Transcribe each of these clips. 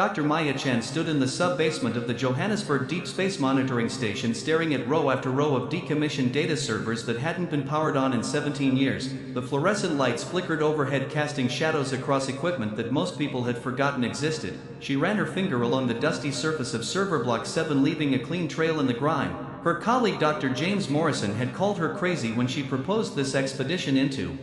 Dr. Maya Chen stood in the sub-basement of the Johannesburg Deep Space Monitoring Station staring at row after row of decommissioned data servers that hadn't been powered on in 17 years. The fluorescent lights flickered overhead, casting shadows across equipment that most people had forgotten existed. She ran her finger along the dusty surface of server block 7, leaving a clean trail in the grime. Her colleague Dr. James Morrison had called her crazy when she proposed this expedition into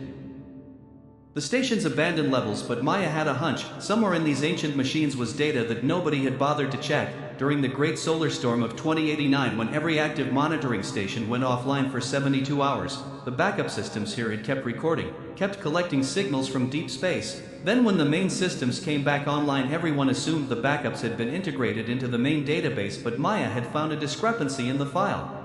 the station's abandoned levels, but Maya had a hunch. Somewhere in these ancient machines was data that nobody had bothered to check. During the great solar storm of 2089, when every active monitoring station went offline for 72 hours, the backup systems here had kept recording, kept collecting signals from deep space. Then when the main systems came back online, everyone assumed the backups had been integrated into the main database, but Maya had found a discrepancy in the file.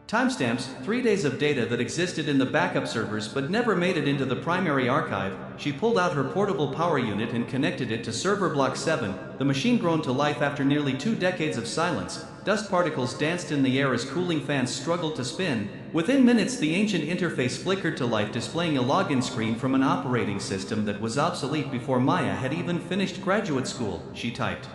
Timestamps, 3 days of data that existed in the backup servers but never made it into the primary archive. She pulled out her portable power unit and connected it to server block 7, the machine grown to life after nearly 2 decades of silence. Dust particles danced in the air as cooling fans struggled to spin. Within minutes, the ancient interface flickered to life, displaying a login screen from an operating system that was obsolete before Maya had even finished graduate school. She typed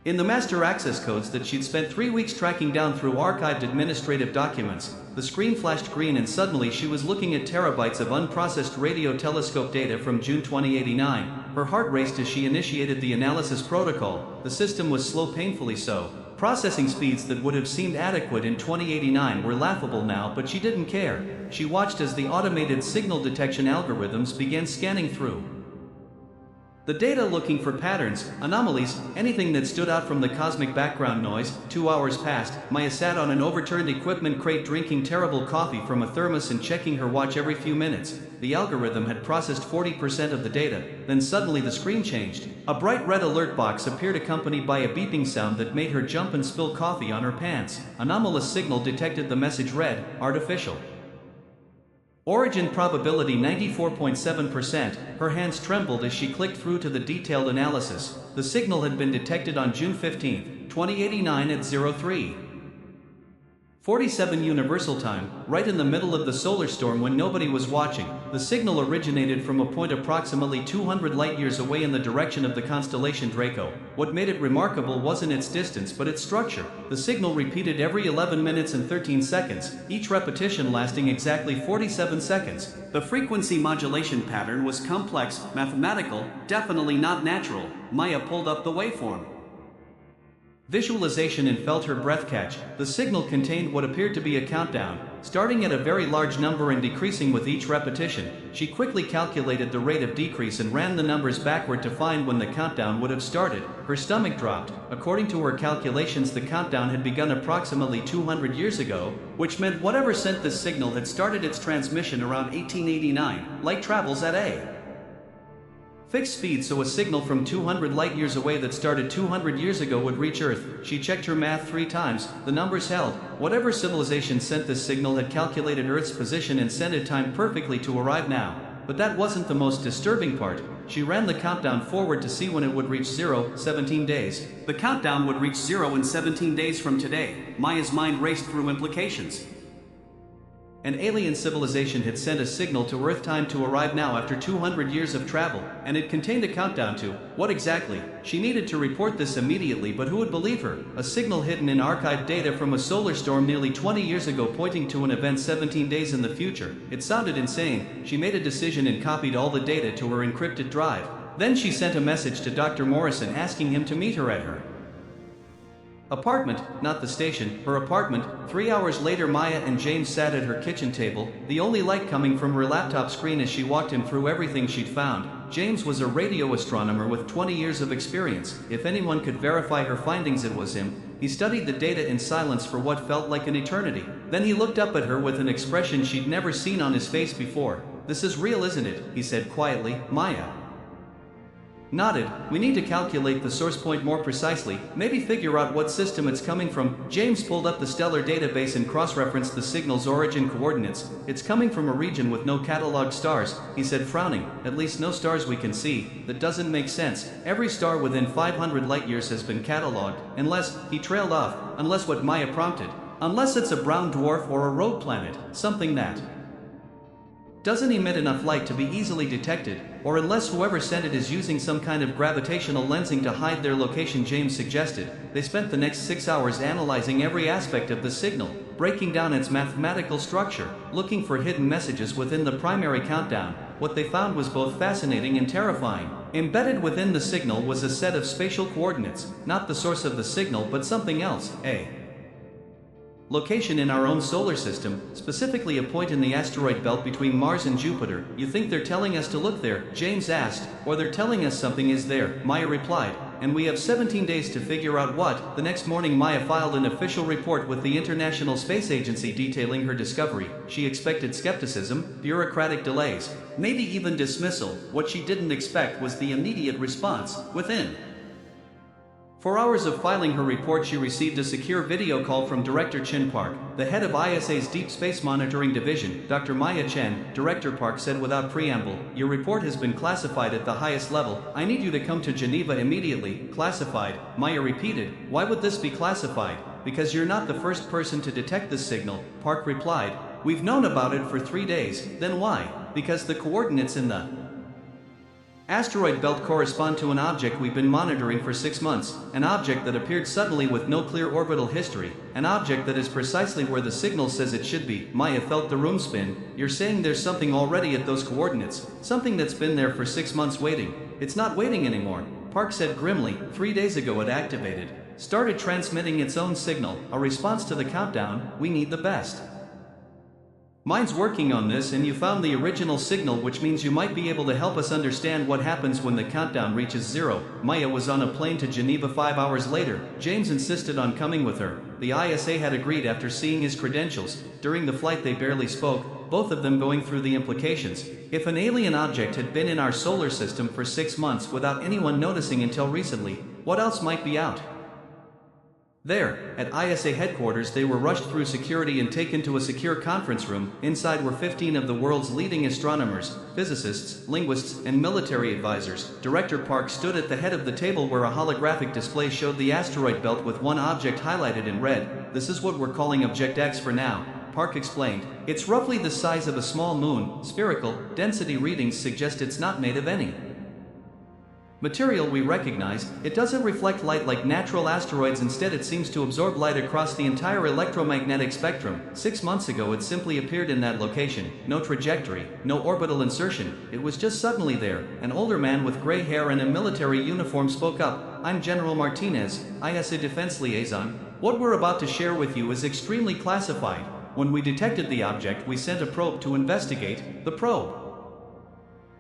in the master access codes that she'd spent 3 weeks tracking down through archived administrative documents. The screen flashed green and suddenly she was looking at terabytes of unprocessed radio telescope data from June 2089. Her heart raced as she initiated the analysis protocol. The system was slow, painfully so. Processing speeds that would have seemed adequate in 2089 were laughable now, but she didn't care. She watched as the automated signal detection algorithms began scanning through the data, looking for patterns, anomalies, anything that stood out from the cosmic background noise. 2 hours passed. Maya sat on an overturned equipment crate, drinking terrible coffee from a thermos and checking her watch every few minutes. The algorithm had processed 40% of the data. Then suddenly the screen changed. A bright red alert box appeared, accompanied by a beeping sound that made her jump and spill coffee on her pants. Anomalous signal detected. The message read, artificial origin probability 94.7%. Her hands trembled as she clicked through to the detailed analysis. The signal had been detected on June 15, 2089 at 03:47 Universal Time, right in the middle of the solar storm when nobody was watching. The signal originated from a point approximately 200 light-years away in the direction of the constellation Draco. What made it remarkable wasn't its distance but its structure. The signal repeated every 11 minutes and 13 seconds, each repetition lasting exactly 47 seconds. The frequency modulation pattern was complex, mathematical, definitely not natural. Maya pulled up the waveform visualization and felt her breath catch. The signal contained what appeared to be a countdown, starting at a very large number and decreasing with each repetition. She quickly calculated the rate of decrease and ran the numbers backward to find when the countdown would have started. Her stomach dropped. According to her calculations, the countdown had begun approximately 200 years ago, which meant whatever sent this signal had started its transmission around 1889. Light travels at a fixed speed, so a signal from 200 light-years away that started 200 years ago would reach Earth. She checked her math 3 times. The numbers held. Whatever civilization sent this signal had calculated Earth's position and sent it time perfectly to arrive now. But that wasn't the most disturbing part. She ran the countdown forward to see when it would reach 0, 17 days. The countdown would reach 0 in 17 days from today. Maya's mind raced through implications. An alien civilization had sent a signal to Earth, time to arrive now after 200 years of travel, and it contained a countdown to what exactly? She needed to report this immediately, but who would believe her? A signal hidden in archived data from a solar storm nearly 20 years ago, pointing to an event 17 days in the future. It sounded insane. She made a decision and copied all the data to her encrypted drive. Then she sent a message to Dr. Morrison asking him to meet her at her apartment, not the station, her apartment. 3 hours later, Maya and James sat at her kitchen table, the only light coming from her laptop screen as she walked him through everything she'd found. James was a radio astronomer with 20 years of experience. If anyone could verify her findings, it was him. He studied the data in silence for what felt like an eternity. Then he looked up at her with an expression she'd never seen on his face before. "This is real, isn't it?" he said quietly. Maya nodded. "We need to calculate the source point more precisely, maybe figure out what system it's coming from." James pulled up the stellar database and cross-referenced the signal's origin coordinates. "It's coming from a region with no cataloged stars," he said, frowning. "At least no stars we can see. That doesn't make sense. Every star within 500 light-years has been cataloged, unless," he trailed off, "unless what?" Maya prompted. "Unless it's a brown dwarf or a rogue planet, something that doesn't emit enough light to be easily detected." or unless whoever sent it is using some kind of gravitational lensing to hide their location, James suggested. They spent the next 6 hours analyzing every aspect of the signal, breaking down its mathematical structure, looking for hidden messages within the primary countdown. What they found was both fascinating and terrifying. Embedded within the signal was a set of spatial coordinates, not the source of the signal but something else, a location in our own solar system, specifically a point in the asteroid belt between Mars and Jupiter. You think they're telling us to look there? James asked. Or they're telling us something is there, Maya replied. And we have 17 days to figure out what. The next morning Maya filed an official report with the International Space Agency detailing her discovery. She expected skepticism, bureaucratic delays, maybe even dismissal. What she didn't expect was the immediate response, within 4 hours of filing her report, she received a secure video call from Director Chen Park, the head of ISA's Deep Space Monitoring Division. Dr. Maya Chen, Director Park said without preamble, "Your report has been classified at the highest level. I need you to come to Geneva immediately." Classified, Maya repeated. "Why would this be classified?" "Because you're not the first person to detect this signal," Park replied. "We've known about it for 3 days." "Then why?" "Because the coordinates in the asteroid belt correspond to an object we've been monitoring for 6 months, an object that appeared suddenly with no clear orbital history, an object that is precisely where the signal says it should be." Maya felt the room spin. "You're saying there's something already at those coordinates, something that's been there for 6 months waiting." "It's not waiting anymore," Park said grimly. 3 days ago it activated, started transmitting its own signal, a response to the countdown. We need the best minds working on this, and you found the original signal, which means you might be able to help us understand what happens when the countdown reaches 0. Maya was on a plane to Geneva 5 hours later. James insisted on coming with her. The ISA had agreed after seeing his credentials. During the flight they barely spoke, both of them going through the implications. If an alien object had been in our solar system for 6 months without anyone noticing until recently, what else might be out there? At ISA headquarters they were rushed through security and taken to a secure conference room. Inside were 15 of the world's leading astronomers, physicists, linguists, and military advisors. Director Park stood at the head of the table where a holographic display showed the asteroid belt with one object highlighted in red. "This is what we're calling Object X for now," Park explained. "It's roughly the size of a small moon, spherical. Density readings suggest it's not made of any material we recognize. It doesn't reflect light like natural asteroids, instead it seems to absorb light across the entire electromagnetic spectrum. 6 months ago it simply appeared in that location. No trajectory, no orbital insertion. It was just suddenly there." An older man with gray hair and a military uniform spoke up. "I'm General Martinez, ISA Defense Liaison. What we're about to share with you is extremely classified. When we detected the object, we sent a probe to investigate. The probe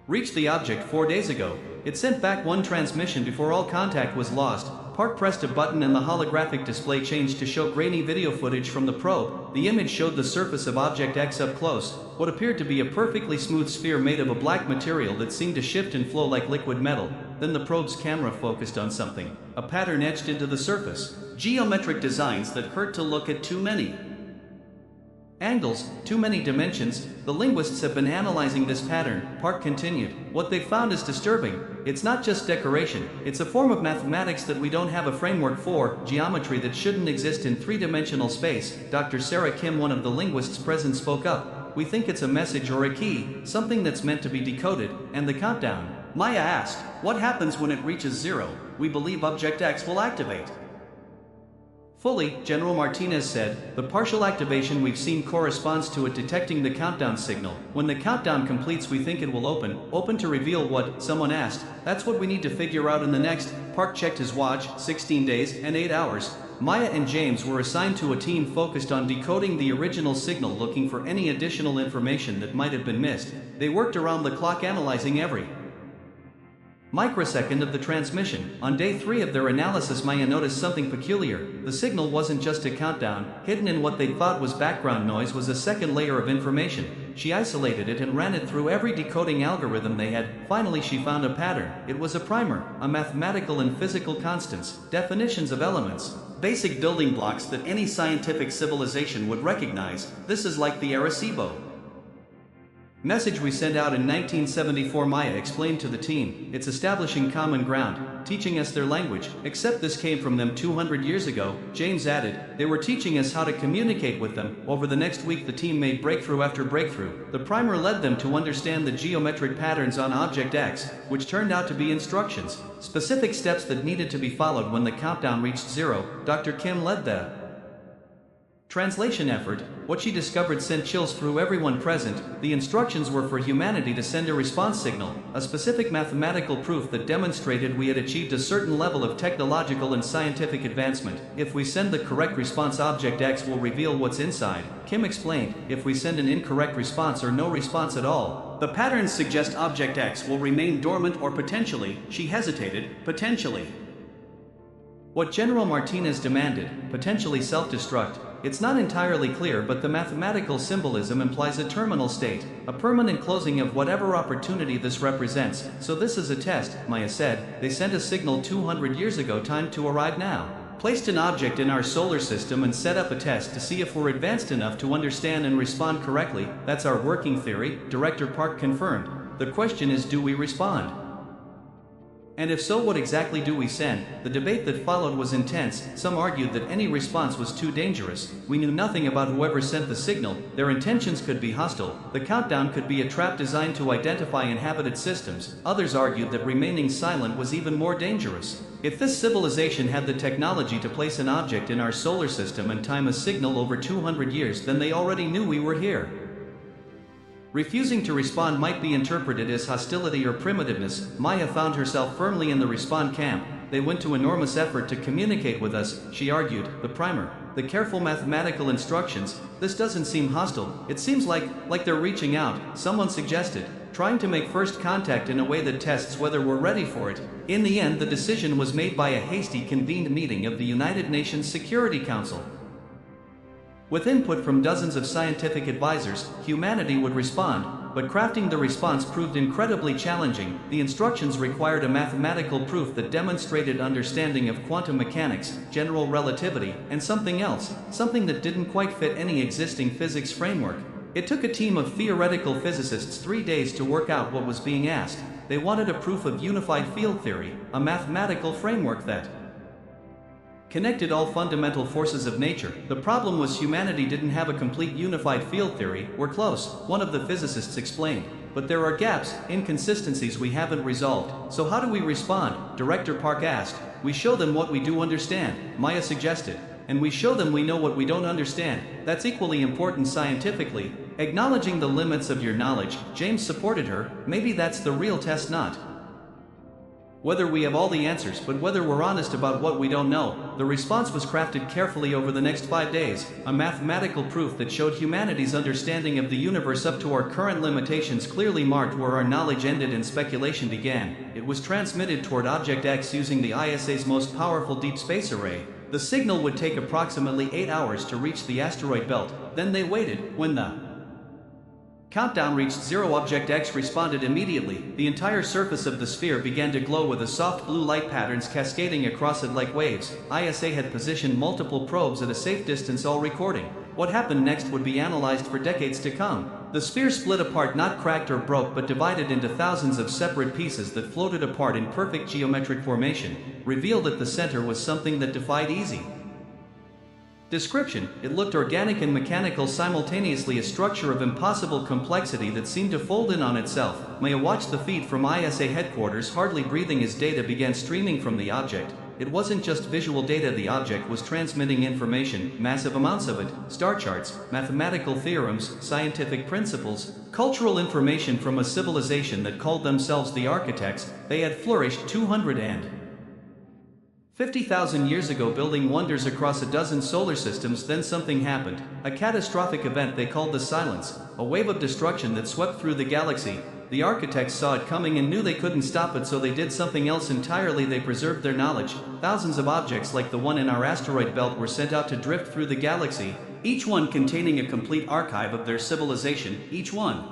reached the object 4 days ago. It sent back one transmission before all contact was lost." Park pressed a button and the holographic display changed to show grainy video footage from the probe. The image showed the surface of Object X up close, what appeared to be a perfectly smooth sphere made of a black material that seemed to shift and flow like liquid metal. Then the probe's camera focused on something, a pattern etched into the surface. Geometric designs that hurt to look at. Too many angles, too many dimensions. The linguists have been analyzing this pattern, Park continued. What they found is disturbing. It's not just decoration, it's a form of mathematics that we don't have a framework for, geometry that shouldn't exist in three-dimensional space. Dr. Sarah Kim, one of the linguists present, spoke up. "We think it's a message or a key, something that's meant to be decoded." "And the countdown?" Maya asked. "What happens when it reaches 0? We believe Object X will activate fully," General Martinez said. "The partial activation we've seen corresponds to it detecting the countdown signal. When the countdown completes, we think it will open to reveal what?" someone asked. "That's what we need to figure out in the next." Park checked his watch. 16 days and 8 hours. Maya and James were assigned to a team focused on decoding the original signal, looking for any additional information that might have been missed. They worked around the clock, analyzing every microsecond of the transmission. On day 3 of their analysis, Maya noticed something peculiar. The signal wasn't just a countdown. Hidden in what they thought was background noise was a second layer of information. She isolated it and ran it through every decoding algorithm they had. Finally she found a pattern. It was a primer, a mathematical and physical constants, definitions of elements, basic building blocks that any scientific civilization would recognize. This is like the Arecibo Message we sent out in 1974. Maya explained to the team. It's establishing common ground, teaching us their language, except this came from them 200 years ago, James added. They were teaching us how to communicate with them. Over the next week the team made breakthrough after breakthrough. The primer led them to understand the geometric patterns on Object X, which turned out to be instructions, specific steps that needed to be followed when the countdown reached 0. Dr. Kim led the translation effort. What she discovered sent chills through everyone present. The instructions were for humanity to send a response signal, a specific mathematical proof that demonstrated we had achieved a certain level of technological and scientific advancement. If we send the correct response, Object X will reveal what's inside, Kim explained. If we send an incorrect response or no response at all, the patterns suggest Object X will remain dormant or potentially, she hesitated, potentially. What General Martinez demanded, potentially self-destruct. It's not entirely clear, but the mathematical symbolism implies a terminal state, a permanent closing of whatever opportunity this represents. So this is a test, Maya said. They sent a signal 200 years ago, time to arrive now. Placed an object in our solar system and set up a test to see if we're advanced enough to understand and respond correctly. That's our working theory, Director Park confirmed. The question is, do we respond? And if so, what exactly do we send? The debate that followed was intense. Some argued that any response was too dangerous. We knew nothing about whoever sent the signal. Their intentions could be hostile. The countdown could be a trap designed to identify inhabited systems. Others argued that remaining silent was even more dangerous. If this civilization had the technology to place an object in our solar system and time a signal over 200 years, then they already knew we were here. Refusing to respond might be interpreted as hostility or primitiveness. Maya found herself firmly in the respond camp. They went to enormous effort to communicate with us, she argued. The primer, the careful mathematical instructions, this doesn't seem hostile. It seems like they're reaching out, someone suggested, trying to make first contact in a way that tests whether we're ready for it. In the end, the decision was made by a hasty convened meeting of the United Nations Security Council. With input from dozens of scientific advisors, humanity would respond, but crafting the response proved incredibly challenging. The instructions required a mathematical proof that demonstrated understanding of quantum mechanics, general relativity, and something else, something that didn't quite fit any existing physics framework. It took a team of theoretical physicists 3 days to work out what was being asked. They wanted a proof of unified field theory, a mathematical framework that connected all fundamental forces of nature. The problem was humanity didn't have a complete unified field theory. We're close, one of the physicists explained. But there are gaps, inconsistencies we haven't resolved. So how do we respond? Director Park asked. We show them what we do understand, Maya suggested. And we show them we know what we don't understand. That's equally important scientifically. Acknowledging the limits of your knowledge, James supported her. Maybe that's the real test, not whether we have all the answers, but whether we're honest about what we don't know. The response was crafted carefully over the next 5 days, a mathematical proof that showed humanity's understanding of the universe up to our current limitations clearly marked where our knowledge ended and speculation began. It was transmitted toward Object X using the ISA's most powerful deep space array. The signal would take approximately 8 hours to reach the asteroid belt. Then they waited. When the countdown reached 0, Object X responded immediately. The entire surface of the sphere began to glow with a soft blue light patterns cascading across it like waves. ISA had positioned multiple probes at a safe distance, all recording. What happened next would be analyzed for decades to come. The sphere split apart, not cracked or broke, but divided into thousands of separate pieces that floated apart in perfect geometric formation. Revealed at the center was something that defied easy description. It looked organic and mechanical simultaneously, a structure of impossible complexity that seemed to fold in on itself. Maya watched the feed from ISA headquarters, hardly breathing as data began streaming from the object. It wasn't just visual data, the object was transmitting information, massive amounts of it, star charts, mathematical theorems, scientific principles, cultural information from a civilization that called themselves the architects. They had flourished 250,000 years ago, building wonders across a dozen solar systems. Then something happened, a catastrophic event they called the Silence, a wave of destruction that swept through the galaxy. The architects saw it coming and knew they couldn't stop it, so they did something else entirely. They preserved their knowledge. Thousands of objects like the one in our asteroid belt were sent out to drift through the galaxy, each one containing a complete archive of their civilization, each one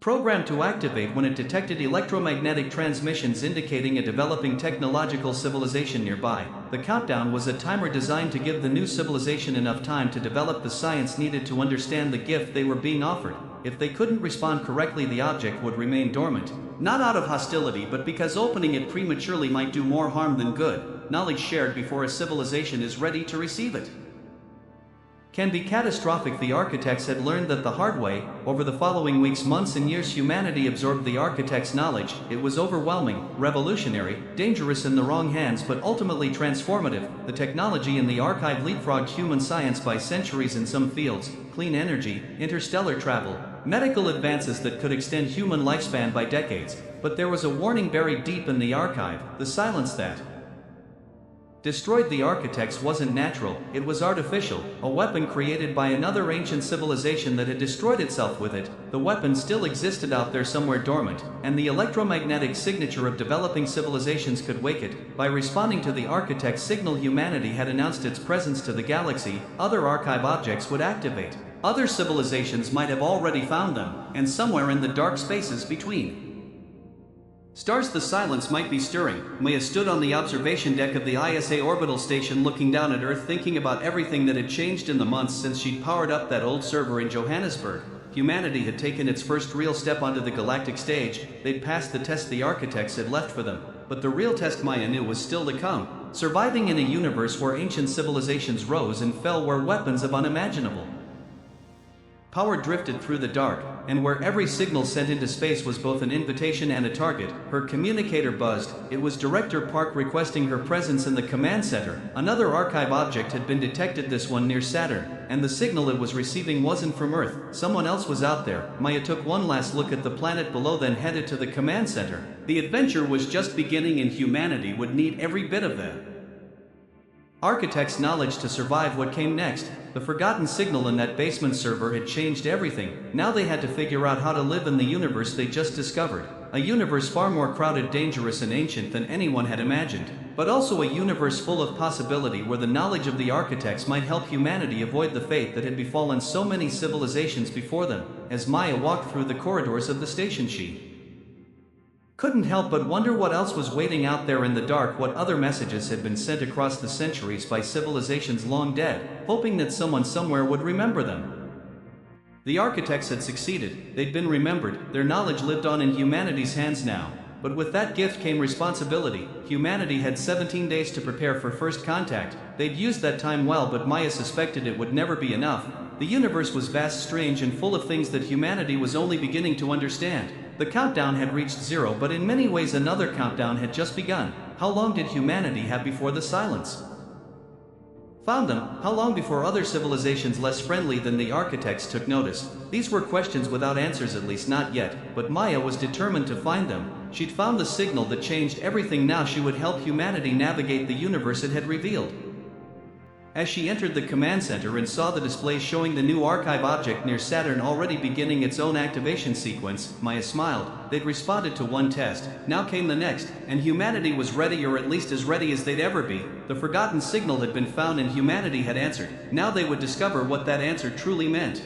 programmed to activate when it detected electromagnetic transmissions indicating a developing technological civilization nearby. The countdown was a timer designed to give the new civilization enough time to develop the science needed to understand the gift they were being offered. If they couldn't respond correctly, the object would remain dormant. Not out of hostility, but because opening it prematurely might do more harm than good. Knowledge shared before a civilization is ready to receive it can be catastrophic. The architects had learned that the hard way. Over the following weeks, months, and years, humanity absorbed the architects' knowledge. It was overwhelming, revolutionary, dangerous in the wrong hands, but ultimately transformative. The technology in the archive leapfrogged human science by centuries in some fields: clean energy, interstellar travel, medical advances that could extend human lifespan by decades. But there was a warning buried deep in the archive: the silence that destroyed the architects wasn't natural, it was artificial, a weapon created by another ancient civilization that had destroyed itself with it. The weapon still existed out there somewhere dormant, and the electromagnetic signature of developing civilizations could wake it. By responding to the architect's signal, humanity had announced its presence to the galaxy. Other archive objects would activate. Other civilizations might have already found them, and somewhere in the dark spaces between stars the silence might be stirring. Maya stood on the observation deck of the ISA orbital station, looking down at Earth, thinking about everything that had changed in the months since she'd powered up that old server in Johannesburg. Humanity had taken its first real step onto the galactic stage. They'd passed the test the architects had left for them. But the real test, Maya knew, was still to come. Surviving in a universe where ancient civilizations rose and fell, where weapons of unimaginable power drifted through the dark, and where every signal sent into space was both an invitation and a target. Her communicator buzzed. It was Director Park requesting her presence in the command center. Another archive object had been detected, this one near Saturn, and the signal it was receiving wasn't from Earth. Someone else was out there. Maya took one last look at the planet below, then headed to the command center. The adventure was just beginning, and humanity would need every bit of that architect's knowledge to survive what came next. The forgotten signal in that basement server had changed everything. Now they had to figure out how to live in the universe they just discovered. A universe far more crowded, dangerous, and ancient than anyone had imagined. But also a universe full of possibility, where the knowledge of the architects might help humanity avoid the fate that had befallen so many civilizations before them. As Maya walked through the corridors of the station, she couldn't help but wonder what else was waiting out there in the dark, what other messages had been sent across the centuries by civilizations long dead, hoping that someone somewhere would remember them. The architects had succeeded, they'd been remembered, their knowledge lived on in humanity's hands now. But with that gift came responsibility. Humanity had 17 days to prepare for first contact. They'd used that time well, but Maya suspected it would never be enough. The universe was vast, strange, and full of things that humanity was only beginning to understand. The countdown had reached zero, but in many ways another countdown had just begun. How long did humanity have before the silence found them? How long before other civilizations less friendly than the architects took notice? These were questions without answers, at least not yet, but Maya was determined to find them. She'd found the signal that changed everything. Now she would help humanity navigate the universe it had revealed. As she entered the command center and saw the display showing the new archive object near Saturn already beginning its own activation sequence, Maya smiled. They'd responded to one test. Now came the next, and humanity was ready, or at least as ready as they'd ever be. The forgotten signal had been found and humanity had answered. Now they would discover what that answer truly meant.